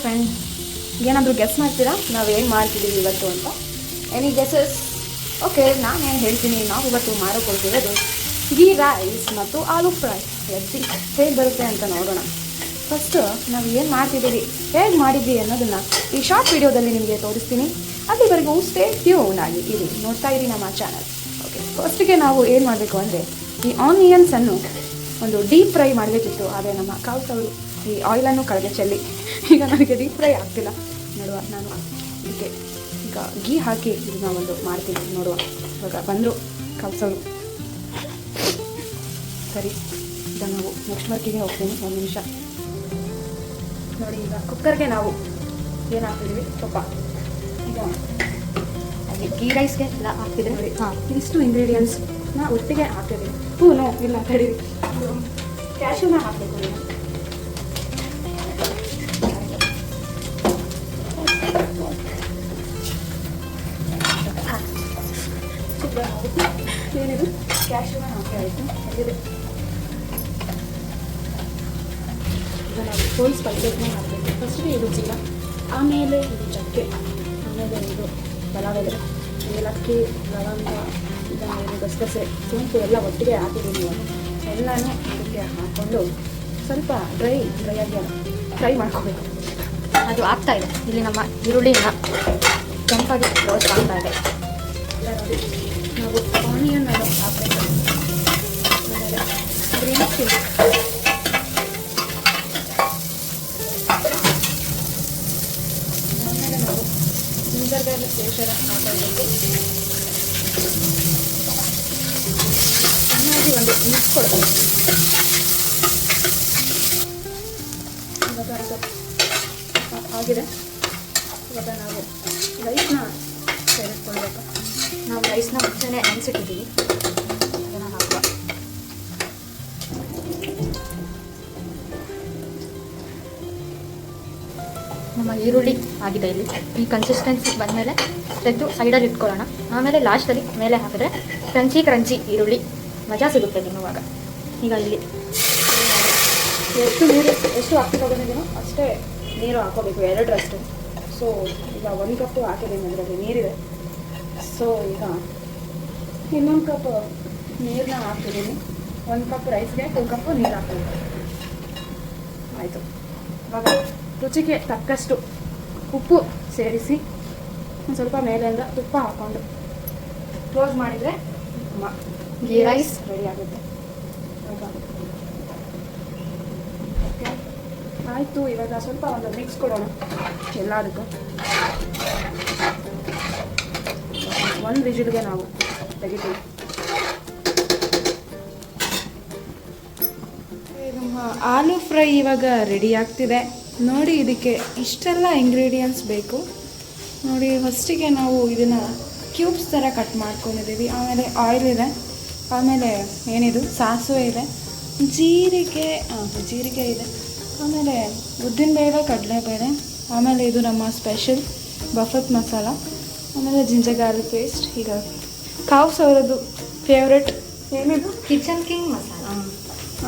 Friend, ಏನಾದರೂ guess ಮಾಡ್ತೀರಾ ನಾವು ಏನು ಮಾಡ್ತಿದ್ದೀವಿ ಇವತ್ತು ಅಂತ? Any guesses? ಓಕೆ, ನಾನು ಏನು ಹೇಳ್ತೀನಿ, ನಾವು ಇವತ್ತು ಮಾಡಿಕೊಡ್ತಿರೋದು ಗೀ ರೈಸ್ ಮತ್ತು ಆಲೂ ಫ್ರೈ. ಎದ್ದು ಹೇಗೆ ಬರುತ್ತೆ ಅಂತ ನೋಡೋಣ. ಫಸ್ಟು ನಾವು ಏನು ಮಾಡ್ತಿದ್ದೀವಿ, ಹೇಗೆ ಮಾಡಿದ್ವಿ ಅನ್ನೋದನ್ನು ಈ ಶಾರ್ಟ್ ವಿಡಿಯೋದಲ್ಲಿ ನಿಮಗೆ ತೋರಿಸ್ತೀನಿ. ಅಲ್ಲಿವರೆಗೂ ಸ್ಟೇ ಟ್ಯೂನ್ ಆಗಿ ಇರಿ, ನೋಡ್ತಾ ಇರಿ ನಮ್ಮ ಚಾನಲ್. ಓಕೆ, ಫಸ್ಟಿಗೆ ನಾವು ಏನು ಮಾಡಬೇಕು ಅಂದರೆ ಈ ಆನಿಯನ್ಸನ್ನು ಒಂದು ಡೀಪ್ ಫ್ರೈ ಮಾಡಬೇಕಿತ್ತು. ಆದರೆ ನಮ್ಮ ಕಾವ್ಸವರು ಈ ಆಯಿಲನ್ನು ಕಳೆಗೆ ಚೆಲ್ಲಿ ಈಗ ನನಗೆ ಡೀಪ್ ಫ್ರೈ ಆಗ್ತಿಲ್ಲ. ನೋಡುವ, ನಾನು ಇದಕ್ಕೆ ಈಗ ಗೀ ಹಾಕಿ ಇದನ್ನ ಒಂದು ಮಾಡ್ತೀನಿ. ನೋಡುವ, ಇವಾಗ ಬಂದರು ಕಾವ್ಸವರು. ಸರಿ, ಈಗ ನಾವು ನೆಕ್ಸ್ಟ್ ವರ್ಕಿಗೆ ಹೋಗ್ತೀನಿ. ಒಂದು ನಿಮಿಷ ನೋಡಿ. ಈಗ ಕುಕ್ಕರ್ಗೆ ನಾವು ಏನು ಹಾಕ್ತಿದ್ದೀವಿ, ಸ್ವಲ್ಪ ಈಗ ಹಾಗೆ ಗೀ ರೈಸ್ಗೆ ಎಲ್ಲ ಹಾಕ್ತಿದ್ದೆ ನೋಡಿ. ಇಷ್ಟು ಇಂಗ್ರೀಡಿಯೆಂಟ್ಸ್ನ ಒಟ್ಟಿಗೆ ಹಾಕ್ತಿದ್ದೀವಿ. ನೋ ಇಲ್ಲ ತಡಿ, ಕ್ಯಾಶ್ಯೂನ ಹಾಕಬೇಕು. ಈಗ ಏನಿದು ಕ್ಯಾಶ್ಯೂನ ಹಾಕಿ ಆಯಿತು. ಅಲ್ಲಿದೆ ಈಗ ನಾವು ಫುಲ್ ಸ್ಪೈಸಸ್ನ ಹಾಕಬೇಕು. ಫಸ್ಟಿಗೆ ಇದು ಜೀರ, ಆಮೇಲೆ ಇದು ಚಕ್ಕೆ, ಆಮೇಲೆ ಇದು ಪಲಾವೆಲೆ, ಏಲಕ್ಕಿ, ಲವಂಗ, ಇದು ಗಸಗಸೆ, ಸೋಂಪು ಎಲ್ಲ ಒಟ್ಟಿಗೆ ಹಾಕಿದ್ದೀನಿ. ಎಲ್ಲನೂ ಇದಕ್ಕೆ ಹಾಕ್ಕೊಂಡು ಸ್ವಲ್ಪ ಡ್ರೈ ಆಗಿ ಫ್ರೈ ಮಾಡ್ಕೋಬೇಕು. ಅದು ಆಗ್ತಾಯಿದೆ. ಇಲ್ಲಿ ನಮ್ಮ ಈರುಳ್ಳಿನ ಕೆಂಪಾಗಿ ರೋಸ್ಟ್ ಆಗ್ತಾಯಿದೆ. ನೋಡಿ, ನಾವು ಆನಿಯನ್ ಅದು ಹಾಕಬೇಕು. ಆಮೇಲೆ ಗ್ರೀನ್ ಚಿಲ್ಲಿ, ಆಮೇಲೆ ನಾವು ಜಿಂಜರ್ ಗಾರ್ಲಿಕ್ ಪೇಸ್ಟ್ ಹಾಕಬೇಕು. ಚೆನ್ನಾಗಿ ಒಂದು ಮಿಕ್ಸ್ ಕೊಡಬೇಕು. ಇವಾಗ ಇದು ಆಗಿದೆ. ಇವಾಗ ನಾವು ರೈಸ್ನ ಸೇರಿಸ್ಕೊಳ್ಬೇಕು. ನಾವು ರೈಸ್ನ ಮುಂಚೆನೇ ನೆನೆಸಿಟ್ಟಿದ್ದೀವಿ, ಅದನ್ನು ಹಾಕುವ. ನಮ್ಮ ಈರುಳ್ಳಿ ಆಗಿದೆ. ಇಲ್ಲಿ ಈ ಕನ್ಸಿಸ್ಟೆನ್ಸಿ ಬಂದಮೇಲೆ ತೆಗೆದು ಸೈಡಲ್ಲಿ ಇಟ್ಕೊಳ್ಳೋಣ. ಆಮೇಲೆ ಲಾಸ್ಟಲ್ಲಿ ಮೇಲೆ ಹಾಕಿದ್ರೆ ಕ್ರಂಚಿ ಈರುಳ್ಳಿ ಮಜಾ ಸಿಗುತ್ತೆ ತಿನ್ನುವಾಗ. ಈಗ ಇಲ್ಲಿ ಎಷ್ಟು ಹಾಕ್ತಿದ್ದೀನೋ ಅಷ್ಟೇ ನೀರು ಹಾಕೋಬೇಕು, 2ರಷ್ಟು. ಸೊ ಈಗ 1 ಕಪ್ಪು ಹಾಕಿದ್ದೀನಿ, ಅದರಲ್ಲಿ ನೀರಿದೆ. ಸೊ ಈಗ ಇನ್ನೊಂದು ಕಪ್ ನೀರನ್ನ ಹಾಕ್ತಿದ್ದೀನಿ. 1 ಕಪ್ ರೈಸ್ಗೆ 2 ಕಪ್ಪು ನೀರು ಹಾಕಬೇಕು. ಆಯಿತು. ಇವಾಗ ರುಚಿಗೆ ತಕ್ಕಷ್ಟು ಉಪ್ಪು ಸೇರಿಸಿ ಒಂದು ಸ್ವಲ್ಪ ಮೇಲೆಯಿಂದ ತುಪ್ಪ ಹಾಕ್ಕೊಂಡು ಕ್ಲೋಸ್ ಮಾಡಿದರೆ ಗೀ ರೈಸ್ ರೆಡಿ ಆಗುತ್ತೆ. ಓಕೆ, ಆಯಿತು. ಇವಾಗ ಸ್ವಲ್ಪ ಒಂದು ಮಿಕ್ಸ್ ಕೊಡೋಣ ಎಲ್ಲದಕ್ಕೂ. 1 ವಿಜಿಲ್ಗೆ ನಾವು ತೆಗಿತೀವಿ. ನಮ್ಮ ಆಲೂ ಫ್ರೈ ಇವಾಗ ರೆಡಿ ಆಗ್ತಿದೆ. ನೋಡಿ, ಇದಕ್ಕೆ ಇಷ್ಟೆಲ್ಲ ಇಂಗ್ರೀಡಿಯೆಂಟ್ಸ್ ಬೇಕು. ನೋಡಿ, ಫಸ್ಟಿಗೆ ನಾವು ಇದನ್ನು ಕ್ಯೂಬ್ಸ್ ಥರ ಕಟ್ ಮಾಡ್ಕೊಂಡಿದ್ದೀವಿ. ಆಮೇಲೆ ಆಯಿಲ್ ಇದೆ, ಆಮೇಲೆ ಏನಿದು ಸಾಸಿವೆ ಇದೆ, ಜೀರಿಗೆ ಇದೆ, ಆಮೇಲೆ ಉದ್ದಿನಬೇಳೆ, ಕಡಲೆಬೇಳೆ, ಆಮೇಲೆ ಇದು ನಮ್ಮ ಸ್ಪೆಷಲ್ ಬಫತ್ ಮಸಾಲ, ಆಮೇಲೆ ಜಿಂಜರ್ ಗಾರ್ಲಿಕ್ ಪೇಸ್ಟ್. ಈಗ ಕಾವ್ಸವರದ್ದು ಫೇವ್ರೆಟ್ ಏನಿದು ಕಿಚನ್ ಕಿಂಗ್ ಮಸಾಲ.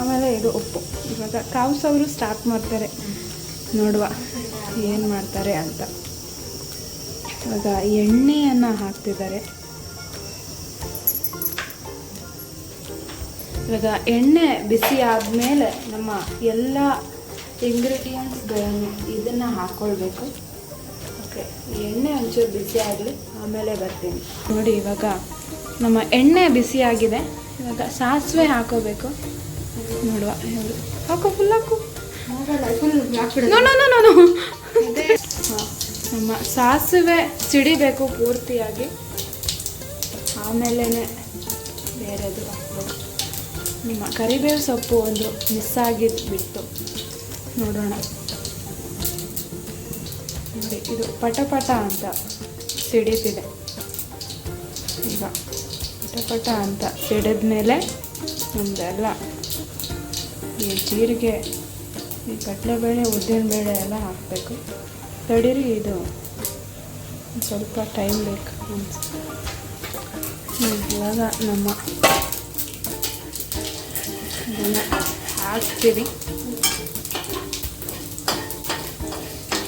ಆಮೇಲೆ ಇದು ಉಪ್ಪು. ಇವಾಗ ಕಾವ್ಸವರು ಸ್ಟಾರ್ಟ್ ಮಾಡ್ತಾರೆ, ನೋಡುವ ಏನು ಮಾಡ್ತಾರೆ ಅಂತ. ಇವಾಗ ಎಣ್ಣೆಯನ್ನು ಹಾಕ್ತಿದ್ದಾರೆ. ಇವಾಗ ಎಣ್ಣೆ ಬಿಸಿ ಆದಮೇಲೆ ನಮ್ಮ ಎಲ್ಲ ಇಂಗ್ರೀಡಿಯೆಂಟ್ಸ್ಗಳನ್ನು ಇದನ್ನು ಹಾಕ್ಕೊಳ್ಬೇಕು. ಓಕೆ, ಎಣ್ಣೆ ಒಂಚೂರು ಬಿಸಿ ಆಗಲಿ, ಆಮೇಲೆ ಬರ್ತೀನಿ. ನೋಡಿ, ಇವಾಗ ನಮ್ಮ ಎಣ್ಣೆ ಬಿಸಿಯಾಗಿದೆ. ಇವಾಗ ಸಾಸಿವೆ ಹಾಕೋಬೇಕು. ನೋಡುವ, ಹಾಕೋ, ಫುಲ್ ಹಾಕು. ನಮ್ಮ ಸಾಸಿವೆ ಸಿಡಿಬೇಕು ಪೂರ್ತಿಯಾಗಿ, ಆಮೇಲೆ ಬೇರೆದು ಹಾಕ್ಬೋದು. ನಿಮ್ಮ ಕರಿಬೇವು ಸೊಪ್ಪು ಒಂದು ಮಿಸ್ ಆಗಿಬಿಟ್ಟು ನೋಡೋಣ. ನೋಡಿ, ಇದು ಪಟ ಅಂತ ಸಿಡಿತಿದೆ. ಈಗ ಪಟ ಅಂತ ಸಿಡಿದ ಮೇಲೆ ನಮ್ಮದೆಲ್ಲ ಈ ಜೀರಿಗೆ, ಈ ಕಡಲೆಬೇಳೆ, ಉದ್ದಿನಬೇಳೆ ಎಲ್ಲ ಹಾಕಬೇಕು. ತಡೀರಿ, ಇದು ಸ್ವಲ್ಪ ಟೈಮ್ ಬೇಕು ಅನಿಸುತ್ತೆ. ಇವಾಗ ನಮ್ಮ ಇದನ್ನು ಹಾಕ್ತೀವಿ.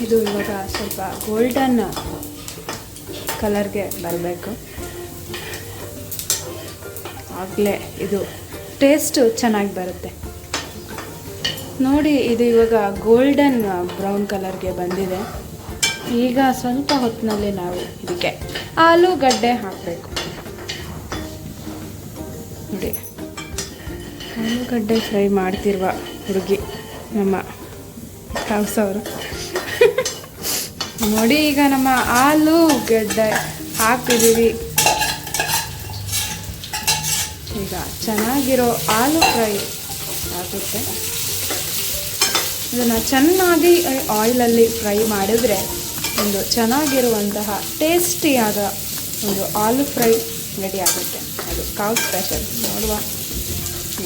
ಇದು ಇವಾಗ ಸ್ವಲ್ಪ ಗೋಲ್ಡನ್ ಕಲರ್ಗೆ ಬರಬೇಕು, ಆಗಲೇ ಇದು ಟೇಸ್ಟು ಚೆನ್ನಾಗಿ ಬರುತ್ತೆ. ನೋಡಿ ಇದು ಇವಾಗ ಗೋಲ್ಡನ್ ಬ್ರೌನ್ ಕಲರ್ಗೆ ಬಂದಿದೆ. ಈಗ ಸ್ವಲ್ಪ ಹೊತ್ತಿನಲ್ಲಿ ನಾವು ಇದಕ್ಕೆ ಆಲೂಗಡ್ಡೆ ಹಾಕಬೇಕು. ನೋಡಿ ಆಲೂಗಡ್ಡೆ ಫ್ರೈ ಮಾಡ್ತಿರುವ ಹುಡುಗಿ ನಮ್ಮ ಕಾವ್ಸವರು. ನೋಡಿ ಈಗ ನಮ್ಮ ಆಲೂಗಡ್ಡೆ ಹಾಕ್ತಿದ್ದೀವಿ. ಈಗ ಚೆನ್ನಾಗಿರೋ ಆಲೂ ಫ್ರೈ ಆಗುತ್ತೆ. ಇದನ್ನು ಚೆನ್ನಾಗಿ ಆಯಿಲಲ್ಲಿ ಫ್ರೈ ಮಾಡಿದ್ರೆ ಒಂದು ಚೆನ್ನಾಗಿರುವಂತಹ ಟೇಸ್ಟಿಯಾದ ಒಂದು ಆಲೂ ಫ್ರೈ ರೆಡಿ ಆಗುತ್ತೆ. ಅದು ಕಾವ್ ಸ್ಪೆಷಲ್. ನೋಡುವ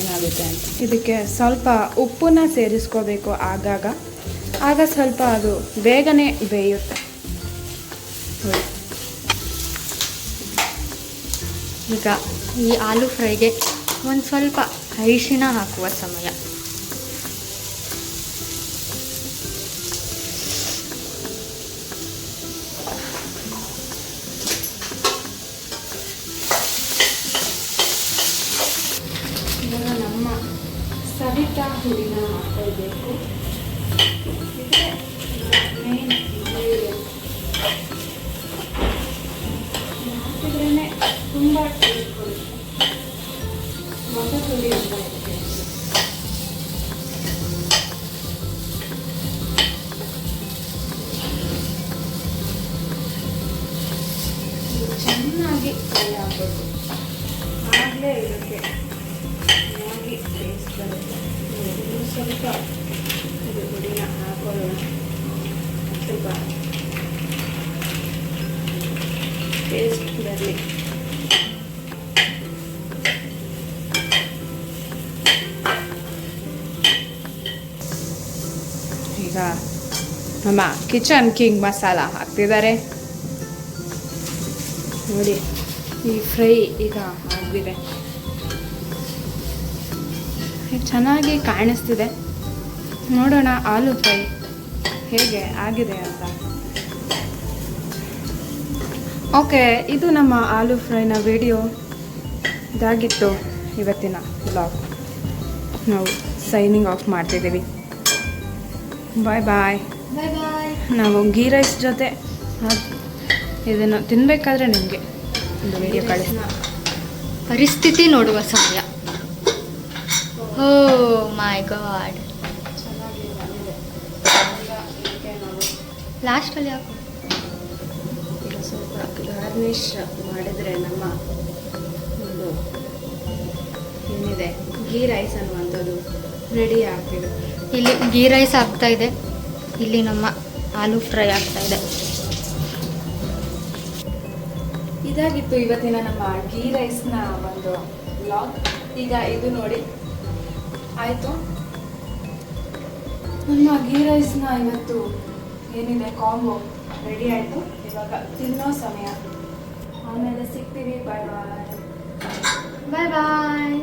ಏನಾಗುತ್ತೆ ಅಂತ. ಇದಕ್ಕೆ ಸ್ವಲ್ಪ ಉಪ್ಪನ್ನ ಸೇರಿಸ್ಕೋಬೇಕು ಆಗಾಗ, ಆಗ ಸ್ವಲ್ಪ ಅದು ಬೇಗನೆ ಬೇಯುತ್ತೆ. ಈಗ ಈ ಆಲೂ ಫ್ರೈಗೆ ಒಂದು ಸ್ವಲ್ಪ ಅರಿಶಿನ ಹಾಕುವ ಸಮಯ. ಇವಾಗ ನಮ್ಮ ಸವಿತಾ ಹುಡಿನ ಹಾಕಬೇಕು. ಹಾಕಿದ್ರೇ ತುಂಬ ಟೇಸ್ಟ್ ಕೊಡುತ್ತೆ. ಮೊದಲ ಹುಡಿ ಅಂತ ಇರುತ್ತೆ. ಚೆನ್ನಾಗಿ ಫ್ರೈ ಆಗಬೇಕು, ಆಗಲೇ ಇದಕ್ಕೆ ಚೆನ್ನಾಗಿ ಟೇಸ್ಟ್ ಬರುತ್ತೆ. ಸ್ವಲ್ಪ ಇದು ಹುಡಿನ ಹಾಕೊಳ್ಳೋಣ, ಸ್ವಲ್ಪ ಟೇಸ್ಟ್ ಬರಲಿ. ಈಗ ನಮ್ಮ ಕಿಚನ್ ಕಿಂಗ್ ಮಸಾಲ ಹಾಕ್ತಿದ್ದಾರೆ. ನೋಡಿ ಈ ಫ್ರೈ ಈಗ ಆಗಿದೆ, ಚೆನ್ನಾಗಿ ಕಾಣಿಸ್ತಿದೆ. ನೋಡೋಣ ಆಲೂ ಫ್ರೈ ಹೇಗೆ ಆಗಿದೆ ಅಂತ. ಓಕೆ, ಇದು ನಮ್ಮ ಆಲೂ ಫ್ರೈನ ವಿಡಿಯೋ. ಇದಾಗಿತ್ತು ಇವತ್ತಿನ ವ್ಲಾಗ್. ನಾವು ಸೈನಿಂಗ್ ಆಫ್ ಮಾಡ್ತಿದ್ದೀವಿ. ಬಾಯ್ ಬಾಯ್. ಬಾಯ್ ಬಾಯ್. ನಾವು ಗೀ ರೈಸ್ ಜೊತೆ ಇದನ್ನು ತಿನ್ನಬೇಕಾದ್ರೆ ನಿಮಗೆ ಒಂದು ವಿಡಿಯೋ ಕಳಿಸಿ. ಪರಿಸ್ಥಿತಿ ನೋಡುವ ಸಮಯ. ಓ ಮೈ ಗಾಡ್. ಲಾಸ್ಟಲ್ಲಿ ಯಾಕೋ ಈಗ ಸ್ವಲ್ಪ ಗಾರ್ನಿಷ್ ಮಾಡಿದರೆ ನಮ್ಮ ಒಂದು ಏನಿದೆ ಗೀ ರೈಸ್ ಅನ್ನುವಂಥದ್ದು ರೆಡಿ ಆಗ್ತಿದೆ. ಇಲ್ಲಿ ಗೀ ರೈಸ್ ಆಗ್ತಾ ಇದೆ, ಇಲ್ಲಿ ನಮ್ಮ ಆಲೂ ಫ್ರೈ ಆಗ್ತಾ ಇದೆ. ಇದಾಗಿತ್ತು ಇವತ್ತಿನ ನಮ್ಮ ಗೀ ರೈಸ್ನ ಒಂದು ವ್ಲಾಗ್. ಈಗ ಇದು ನೋಡಿ ಆಯಿತು ನಮ್ಮ ಗೀ ರೈಸ್ನ ಇವತ್ತು ಏನಿದೆ ಕಾಂಬೋ ರೆಡಿ ಆಯಿತು. ಇವಾಗ ತಿನ್ನೋ ಸಮಯ. ಆಮೇಲೆ ಸಿಗ್ತೀವಿ. ಬಾಯ್ ಬಾಯ್. ಬಾಯ್ ಬಾಯ್.